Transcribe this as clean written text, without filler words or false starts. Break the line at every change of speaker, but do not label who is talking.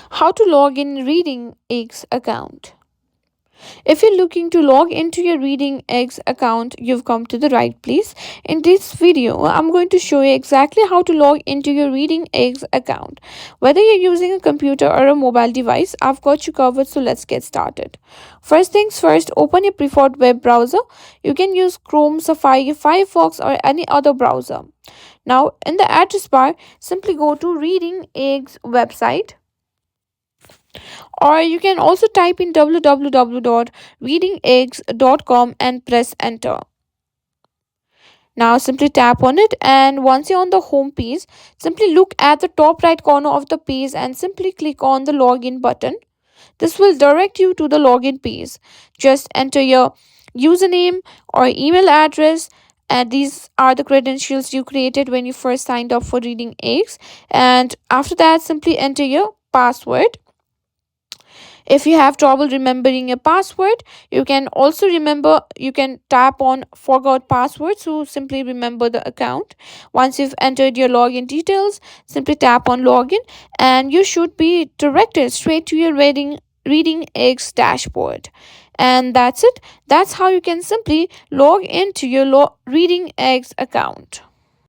How to log in Reading Eggs account. If you're looking to log into your Reading Eggs account, you've come to the right place. In this video, I'm going to show you exactly how to log into your Reading Eggs account. Whether you're using a computer or a mobile device, I've got you covered, so let's get started. First things first, open your preferred web browser. You can use Chrome, Safari, Firefox, or any other browser. Now, in the address bar, simply go to Reading Eggs website, or you can also type in www.readingeggs.com and press enter. Now simply tap on it, and once you're on the home page, simply look at the top right corner of the page and simply click on the login button. This will direct you to the login page. Just enter your username or email address, and these are the credentials you created when you first signed up for Reading Eggs. And after that, simply enter your password. If you have trouble remembering your password, you can tap on forgot password to simply remember the account. Once you've entered your login details, simply tap on login, and you should be directed straight to your Reading Eggs dashboard. And that's it. That's how you can simply log into your Reading Eggs account.